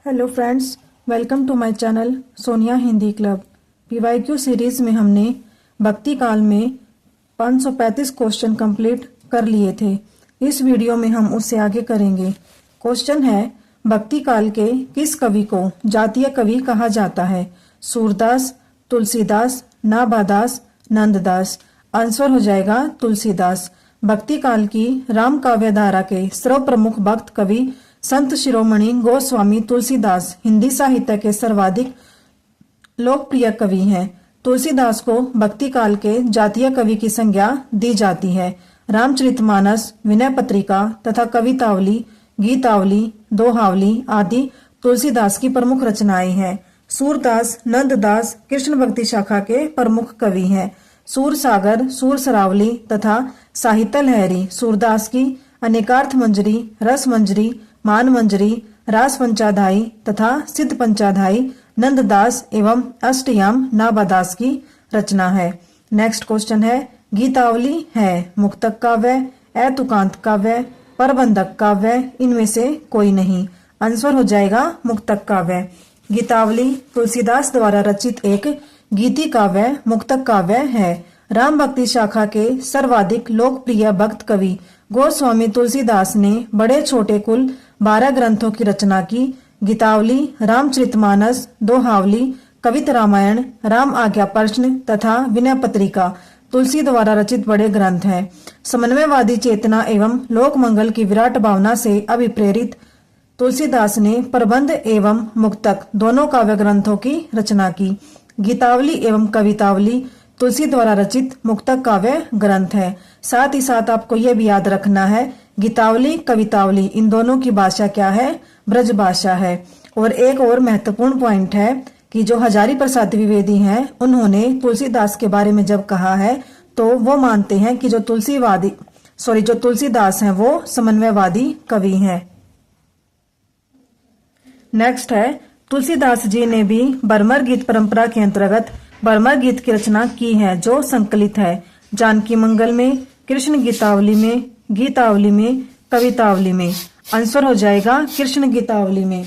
Hello friends, welcome to my channel Sonia Hindi club. PYQ series में हमने भक्ति काल में 535 क्वेश्चन कंप्लीट कर लिए थे। इस वीडियो में हम उससे आगे करेंगे। क्वेश्चन है, भक्ति काल के किस कवि को जातीय कवि कहा जाता है? सूरदास, तुलसीदास, नाभादास, नंददास। आंसर हो जाएगा तुलसीदास। भक्ति काल की राम काव्य धारा के सर्व प्रमुख भक्त कवि संत शिरोमणि गोस्वामी तुलसीदास हिंदी साहित्य के सर्वाधिक लोकप्रिय कवि हैं। तुलसीदास को भक्ति काल के जातीय कवि की संज्ञा दी जाती है। रामचरितमानस, विनय पत्रिका तथा कवितावली, गीतावली, दोहावली आदि तुलसीदास की प्रमुख रचनाएं हैं। सूरदास, नंददास कृष्ण भक्ति शाखा के प्रमुख कवि हैं। सूरसागर, सूरसरावली तथा साहित्य लहरी सूरदास की अनेकार्थ मंजरी, रस मंजरी, मान मंजरी, रास पंचाध्यायी तथा सिद्ध पंचाध्यायी नंददास एवं अष्टयाम नाभादास की रचना है। नेक्स्ट क्वेश्चन है, गीतावली है मुक्तक काव्य, एतुकांत काव्य, प्रबंधक काव्य, इनमें से कोई नहीं। आंसर हो जाएगा मुक्तक काव्य। गीतावली तुलसीदास द्वारा रचित एक गीति काव्य मुक्तक काव्य है। राम भक्ति शाखा के सर्वाधिक लोकप्रिय भक्त कवि गोस्वामी तुलसीदास ने बड़े छोटे कुल 12 ग्रंथों की रचना की। गीतावली, रामचरितमानस, दोहावली, कवित रामायण, राम आज्ञा प्रश्न तथा विनय पत्रिका तुलसी द्वारा रचित बड़े ग्रंथ हैं। समन्वयवादी चेतना एवं लोक मंगल की विराट भावना से अभिप्रेरित तुलसीदास ने प्रबंध एवं मुक्तक दोनों काव्य ग्रंथों की रचना की। गीतावली एवं कवितावली तुलसी द्वारा रचित मुक्तक काव्य ग्रंथ है। साथ ही साथ आपको यह भी याद रखना है, गीतावली कवितावली इन दोनों की भाषा क्या है? ब्रज भाषा है। और एक और महत्वपूर्ण पॉइंट है कि जो हजारी प्रसाद द्विवेदी हैं, उन्होंने तुलसीदास के बारे में जब कहा है तो वो मानते हैं कि जो तुलसीदास हैं वो समन्वयवादी कवि हैं। नेक्स्ट है, तुलसीदास जी ने भी बर्मर गीत परंपरा के अंतर्गत बर्मर गीत की रचना की है जो संकलित है जानकी मंगल में, कृष्ण गीतावली में, कवितावली में। आंसर हो जाएगा कृष्ण गीतावली में।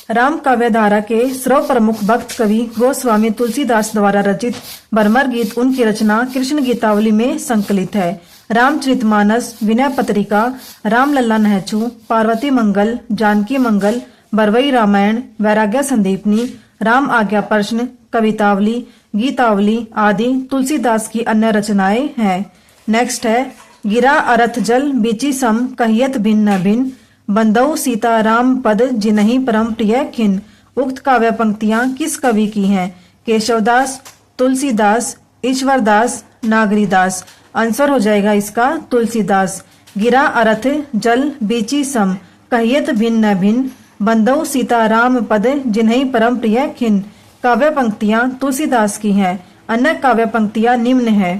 राम काव्य धारा के सर्व प्रमुख भक्त कवि गोस्वामी तुलसीदास द्वारा रचित बर्मर गीत उनकी रचना कृष्ण गीतावली में संकलित है। रामचरितमानस, विनय पत्रिका, रामलला नहचू, पार्वती मंगल, जानकी मंगल, बरवई रामायण, वैराग्य संदीपनी, राम आज्ञा प्रश्न, कवितावली, गीतावली आदि तुलसीदास की अन्य रचनाएं हैं। नेक्स्ट है, गिरा अरथ जल बीची सम कहियत भिन्न भिन्न, बंदौ सीता राम पद जिनहि परम प्रिय खिन। उक्त काव्य पंक्तियां किस कवि की हैं? केशवदास, तुलसीदास, ईश्वरदास, नागरीदास। आंसर हो जाएगा इसका तुलसीदास। गिरा अरथ जल बीची सम कहियत भिन्न भिन्न, बंदौ सीता राम पद जिन्हि परम प्रिय खिन। काव्य पंक्तियां तुलसीदास की हैं। अन्य काव्य पंक्तियां निम्न है।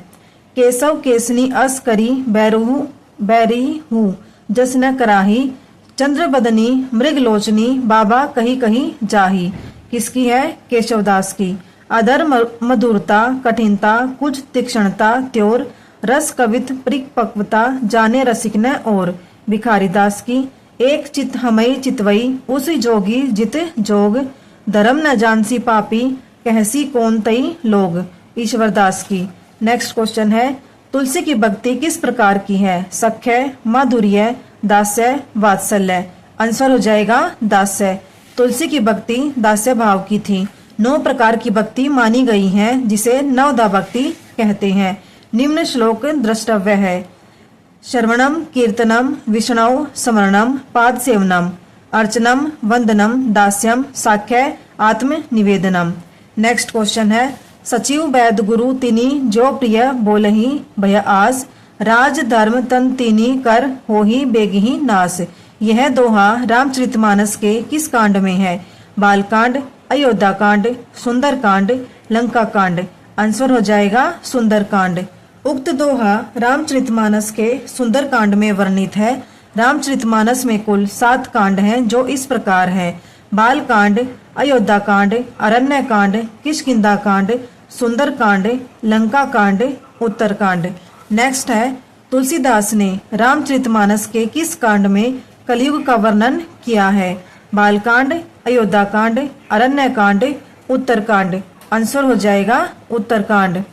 केशव केसनी अस करी बैरी हूँ जस न कराही, चंद्र बदनी मृगलोचनी बाबा कही कही जाही। किसकी है? केशवदास की। अदर मधुरता कठिनता कुछ तीक्ष्णता त्योर, रस कवित परिपक्वता जाने रसिक न और। भिखारीदास की। एक चित हमई चितवई उस जोगी जित जोग, धर्म न जानसी पापी कहसी कौन तई लोग। ईश्वरदास की। नेक्स्ट क्वेश्चन है, तुलसी की भक्ति किस प्रकार की है? सख्य, माधुर्य, दास्य, वात्सल्य। आंसर हो जाएगा दास्य। तुलसी की भक्ति दास्य भाव की थी। 9 प्रकार की भक्ति मानी गई है जिसे नवदा भक्ति कहते हैं। निम्न श्लोक द्रष्टव्य है। श्रवणम कीर्तनम विष्णु स्मरणम पाद सेवनम, अर्चनम वंदनम दास्यम साख्य आत्म निवेदनम। नेक्स्ट क्वेश्चन है, सचिव वैद गुरु तिनी जो प्रिय बोलही भय आस, राज धर्म तन तिनी कर होही बेगही नास। यह दोहा रामचरितमानस के किस कांड में है? बालकांड, अयोध्या कांड, सुंदर कांड, लंका कांड। आंसर हो जाएगा सुंदर कांड। उक्त दोहा रामचरितमानस के सुंदर कांड में वर्णित है। रामचरितमानस में कुल 7 कांड हैं जो इस प्रकार हैं: बाल कांड, अयोध्या कांड, अरण्य कांड, किष्किंधा कांड, सुंदर कांड, लंका कांड, उत्तर कांड। नेक्स्ट है, तुलसीदास ने रामचरितमानस के किस कांड में कलयुग का वर्णन किया है? बालकांड, अयोध्या कांड, अरण्य कांड, उत्तरकांड। आंसर हो जाएगा उत्तरकांड।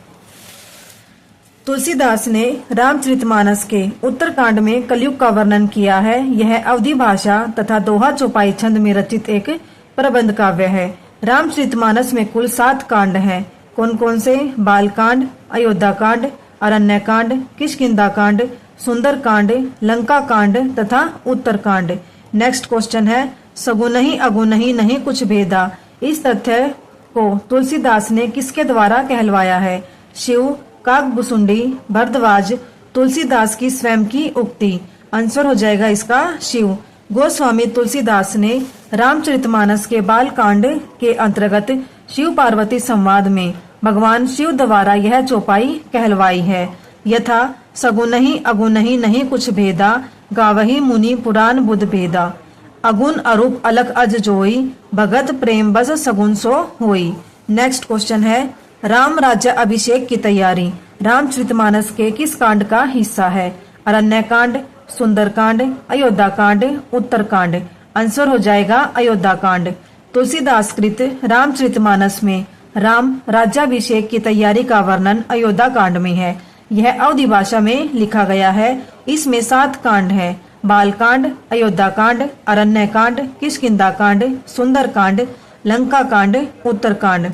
तुलसीदास ने रामचरितमानस के उत्तरकांड में कलयुग का वर्णन किया है। यह अवधी भाषा तथा दोहा चौपाई छंद में रचित एक प्रबंध काव्य है। रामचरितमानस में कुल 7 कांड हैं। कौन कौन से? बालकांड, अयोध्या कांड, अरण्य कांड, किष्किंधा कांड, सुंदर कांड, लंका कांड तथा उत्तरकांड। नेक्स्ट क्वेश्चन है, सगुनहि अगुनहि नहीं कुछ भेदा। इस तथ्य को तुलसीदास ने किसके द्वारा कहलवाया है? शिव, काकभुसुंडी, भरद्वाज, तुलसीदास की स्वयं की उक्ति। आंसर हो जाएगा इसका शिव। गोस्वामी तुलसीदास ने रामचरितमानस के बालकांड के अंतर्गत शिव पार्वती संवाद में भगवान शिव द्वारा यह चौपाई कहलवाई है। यथा सगुनहि अगुनहि नहीं कुछ भेदा, गावहि मुनि पुराण बुध भेदा। अगुन अरूप अलग अज जोई, भगत प्रेम बस सगुन सो होई। नेक्स्ट क्वेश्चन है, राम राज्य अभिषेक की तैयारी रामचरितमानस के किस कांड का हिस्सा है? अरण्य कांड, सुंदरकांड, अयोध्या कांड, उत्तरकांड। आंसर हो जाएगा अयोध्या कांड। तुलसीदास कृत रामचरितमानस में राम राज्याभिषेक की तैयारी का वर्णन अयोध्या कांड में है। यह अवधी भाषा में लिखा गया है। इसमें 7 कांड हैं। बालकांड, अयोध्या कांड, अरण्य कांड, किष्किंधा कांड, सुंदरकांड, लंका कांड, उत्तरकांड।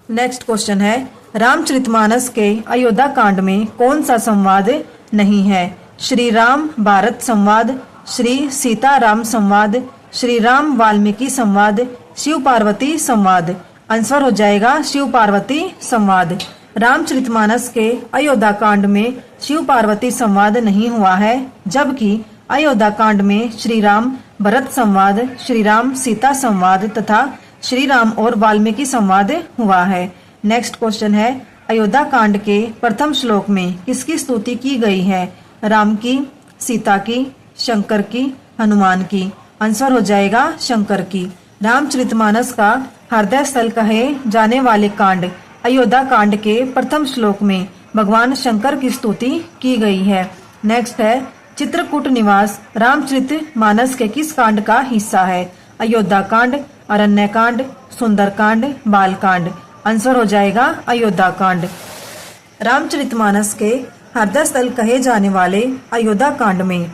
नेक्स्ट क्वेश्चन है, रामचरितमानस के अयोध्या कांड में कौन सा संवाद नहीं है? श्री राम भारत संवाद, श्री सीता राम संवाद, श्री राम वाल्मीकि संवाद, शिव पार्वती संवाद। आंसर हो जाएगा शिव पार्वती संवाद। रामचरितमानस के अयोध्या कांड में शिव पार्वती संवाद नहीं हुआ है, जबकि अयोध्या कांड में श्री राम भरत संवाद, श्री राम सीता संवाद तथा श्री राम और वाल्मीकि संवाद हुआ है। नेक्स्ट क्वेश्चन है, अयोध्या कांड के प्रथम श्लोक में किसकी स्तुति की गई है? राम की, सीता की, शंकर की, हनुमान की। आंसर हो जाएगा शंकर की। रामचरितमानस का हृदय स्थल कहे जाने वाले कांड अयोध्या कांड के प्रथम श्लोक में भगवान शंकर की स्तुति की गई है। नेक्स्ट है, चित्रकूट निवास रामचरितमानस के किस कांड का हिस्सा है? अयोध्या कांड, अरण्य कांड, सुंदरकांड, बालकांड। आंसर हो जाएगा अयोध्या कांड। रामचरितमानस के हृदय स्थल कहे जाने वाले अयोध्या कांड में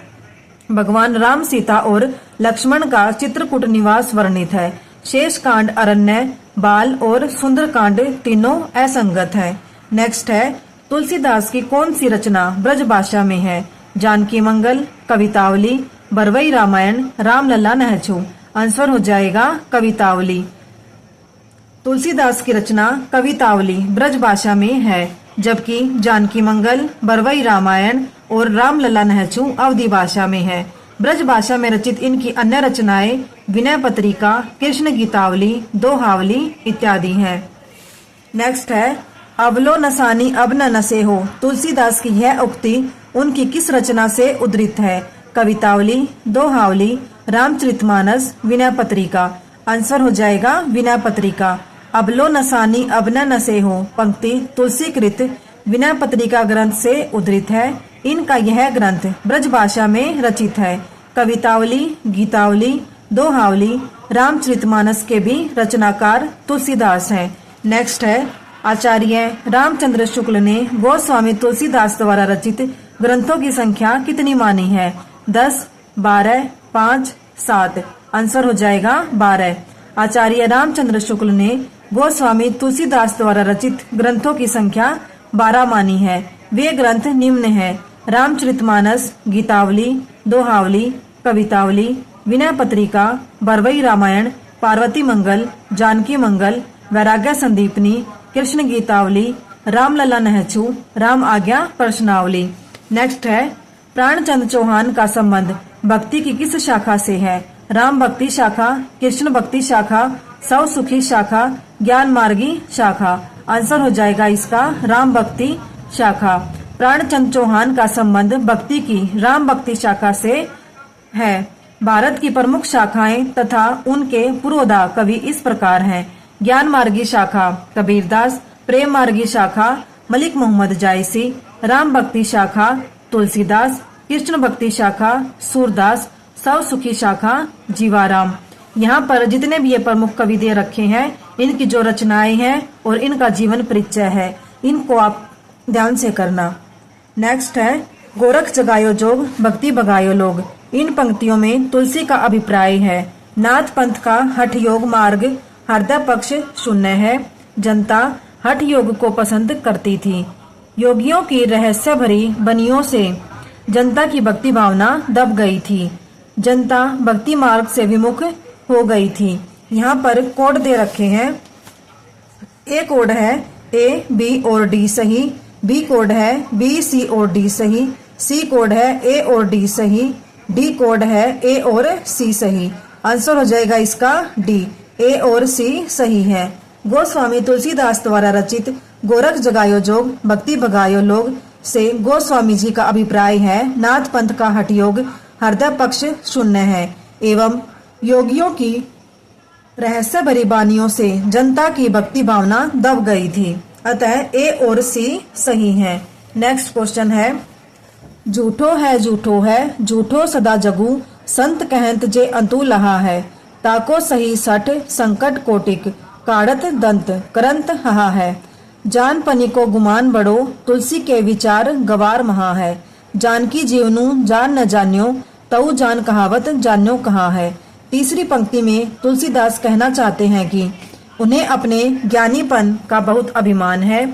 भगवान राम, सीता और लक्ष्मण का चित्रकूट निवास वर्णित है। शेष कांड अरण्य, बाल और सुंदरकांड तीनों असंगत है। नेक्स्ट है, तुलसीदास की कौन सी रचना ब्रज भाषा में है? जानकी मंगल, कवितावली, बरवई रामायण, रामलला नहचू। आंसर हो जाएगा कवितावली। तुलसीदास की रचना कवितावली ब्रज भाषा में है, जबकि जानकी मंगल, बरवई रामायण और रामलला नहचू अवधी भाषा में है। ब्रज भाषा में रचित इनकी अन्य रचनाएं विनय पत्रिका, कृष्ण गीतावली, दोहावली इत्यादि हैं। नेक्स्ट है, अबलो नसानी अब न नसे हो। तुलसीदास की यह उक्ति उनकी किस रचना से उद्धृत है? कवितावली, दोहावली, रामचरितमानस, विनय पत्रिका। आंसर हो जाएगा विनय पत्रिका। अबलो नसानी अब न नसे हो पंक्ति तुलसीकृत विनय पत्रिका ग्रंथ से उद्धृत है। इनका यह ग्रंथ ब्रज भाषा में रचित है। कवितावली, गीतावली, दोहावली, रामचरितमानस के भी रचनाकार तुलसीदास हैं। नेक्स्ट है, आचार्य रामचंद्र शुक्ल ने गोस्वामी तुलसीदास द्वारा रचित ग्रंथों की संख्या कितनी मानी है? 10, 12, 5, 7। आंसर हो जाएगा 12। आचार्य रामचंद्र शुक्ल ने गोस्वामी तुलसीदास द्वारा रचित ग्रंथों की संख्या 12 मानी है। वे ग्रंथ निम्न है: रामचरितमानस, गीतावली, दोहावली, कवितावली, विनय पत्रिका, बरवई रामायण, पार्वती मंगल, जानकी मंगल, वैराग्य संदीपनी, कृष्ण गीतावली, रामलला नहचू, राम आज्ञा प्रश्नावली। नेक्स्ट है, प्राणचंद चौहान का संबंध भक्ति की किस शाखा से है? राम भक्ति शाखा, कृष्ण भक्ति शाखा, सौ सुखी शाखा, ज्ञान मार्गी शाखा। आंसर हो जाएगा इसका राम भक्ति शाखा। प्राणचंद चौहान का संबंध भक्ति की राम भक्ति शाखा से है। भारत की प्रमुख शाखाएं तथा उनके पुरोधा कवि इस प्रकार हैं: ज्ञान मार्गी शाखा कबीरदास, प्रेम मार्गी शाखा मलिक मोहम्मद जायसी, राम भक्ति शाखा तुलसीदास, कृष्ण भक्ति शाखा सूरदास, सब सुखी शाखा जीवाराम। यहाँ पर जितने भी ये प्रमुख कवि दे रखे हैं, इनकी जो रचनाएं हैं और इनका जीवन परिचय है, इनको आप ध्यान से करना। नेक्स्ट है गोरख जगायो जोग भक्ति भगायो लोग। इन पंक्तियों में तुलसी का अभिप्राय है। नाथ पंथ का हठ योग मार्ग हृदय पक्ष शून्य है। जनता हठ योग को पसंद करती थी। योगियों की रहस्य भरी बनियों से जनता की भक्ति भावना दब गई थी। जनता भक्ति मार्ग से विमुख हो गई थी। यहाँ पर कोड दे रखे हैं। ए कोड है ए, बी और डी सही। बी कोड है बी, सी और डी सही। सी कोड है ए और डी सही। डी कोड है ए और सी सही। आंसर हो जाएगा इसका डी, ए और सी सही है। गोस्वामी तुलसीदास द्वारा रचित गोरख जगायो जोग भक्ति भगायो लोग से गोस्वामी जी का अभिप्राय है नाथ पंथ का हठ योग हृदय पक्ष शून्य है एवं योगियों की रहस्य भरी बानियों से जनता की भक्ति भावना दब गई थी। अतः ए और सी सही है। नेक्स्ट क्वेश्चन है झूठो है झूठो सदा जगू संत कहंत जे अंतु लहा है। ताको सही सठ संकट कोटिक काढ़त दंत करंत हहा है। जान पनी को गुमान बड़ो तुलसी के विचार गवार महा है। जानकी जीवनु जान न जान्यो तऊ जान कहावत जान्यो कहा है। तीसरी पंक्ति में तुलसीदास कहना चाहते हैं कि उन्हें अपने ज्ञानीपन का बहुत अभिमान है।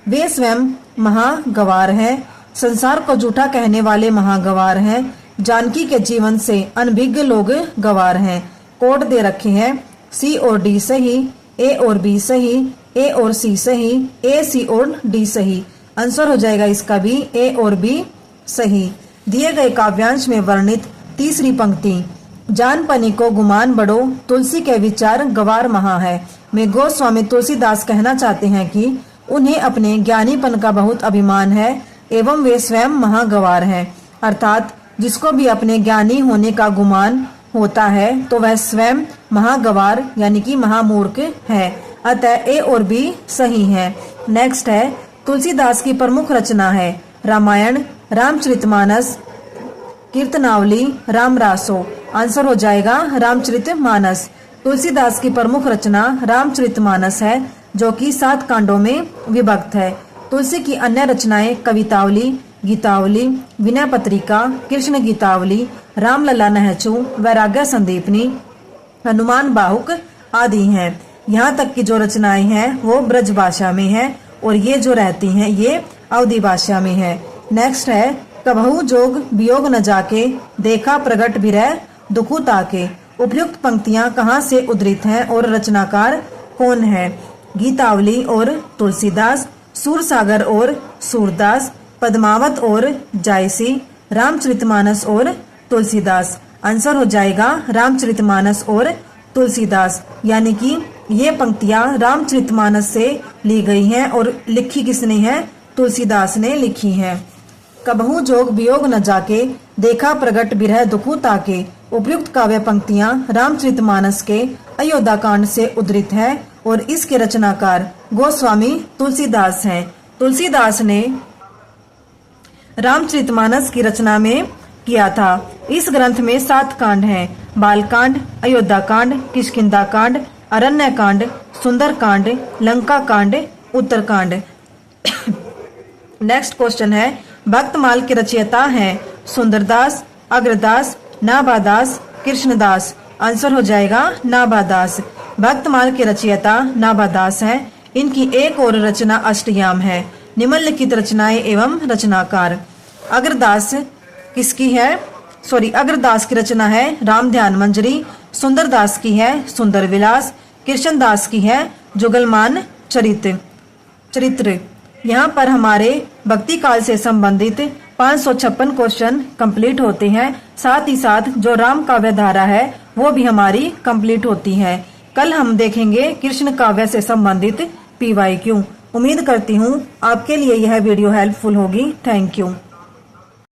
वे स्वयं महागवार हैं। संसार को झूठा कहने वाले महागवार हैं। जानकी के जीवन से अनभिज्ञ लोग गवार हैं। कोड दे रखे हैं सी और डी सही, ए और बी सही, ए और सी सही, ए, सी और डी सही। आंसर हो जाएगा इसका भी ए और बी सही। दिए गए काव्यांश में वर्णित तीसरी पंक्ति जान पनी को गुमान बड़ो तुलसी के विचार गवार महा है में गोस्वामी तुलसीदास कहना चाहते हैं कि उन्हें अपने ज्ञानीपन का बहुत अभिमान है एवं वे स्वयं महागवार हैं। अर्थात जिसको भी अपने ज्ञानी होने का गुमान होता है तो वह स्वयं महागवार यानी कि महामूर्ख है। अतः ए और बी सही है। नेक्स्ट है तुलसीदास की प्रमुख रचना है रामायण, रामचरितमानस, कीर्तनावली, रामरासो। आंसर हो जाएगा रामचरितमानस। तुलसीदास की प्रमुख रचना रामचरितमानस है जो कि 7 कांडों में विभक्त है। तुलसी की अन्य रचनाएं कवितावली, गीतावली, विनय पत्रिका, कृष्ण गीतावली, रामलला नहचू, वैराग्य संदीपनी, हनुमान बाहुक आदि हैं। यहाँ तक की जो रचनाएं हैं वो ब्रज भाषा में है और ये जो रहती हैं ये अवधी भाषा में है। नेक्स्ट है कबहू जोग वियोग न जाके देखा प्रगट विरह दुखु ताके। उपयुक्त पंक्तियां कहाँ से उद्धृत हैं और रचनाकार कौन है? गीतावली और तुलसीदास, सूरसागर और सूरदास, पद्मावत और जायसी, रामचरितमानस और तुलसीदास। आंसर हो जाएगा रामचरितमानस और तुलसीदास, यानी कि ये पंक्तियां रामचरितमानस से ली गई हैं और लिखी किसने है? तुलसीदास ने लिखी हैं। कबहू जोग वियोग न जाके देखा प्रगट विरह दुखु ताके। उपयुक्त काव्य पंक्तियां रामचरितमानस के अयोध्या कांड से उद्धृत है और इसके रचनाकार गोस्वामी तुलसीदास हैं। तुलसीदास ने रामचरितमानस की रचना में किया था। इस ग्रंथ में 7 कांड हैं: बालकांड, अयोध्या कांड, किष्किंधा कांड, अरण्य कांड, सुंदर कांड, लंका कांड, उत्तरकांड। नेक्स्ट क्वेश्चन है भक्तमाल के रचयिता हैं सुंदरदास, अग्रदास, नाभादास, कृष्णदास। आंसर हो जाएगा नाभादास। भक्तमाल के रचयिता नाभादास हैं। इनकी एक और रचना अष्टयाम है। निम्नलिखित रचनाएं एवं रचनाकार। अग्रदास किसकी है? अग्रदास की रचना है राम ध्यान मंजरी। सुंदरदास की है सुंदर विलास। कृष्णदास की है जुगलमान चरित्र। यहाँ पर हमारे भक्ति काल से संबंधित 556 क्वेश्चन कंप्लीट होते हैं। साथ ही साथ जो राम काव्य धारा है वो भी हमारी कंप्लीट होती है। कल हम देखेंगे कृष्ण काव्य से संबंधित PYQ। उम्मीद करती हूँ आपके लिए यह वीडियो हेल्पफुल होगी। Thank you.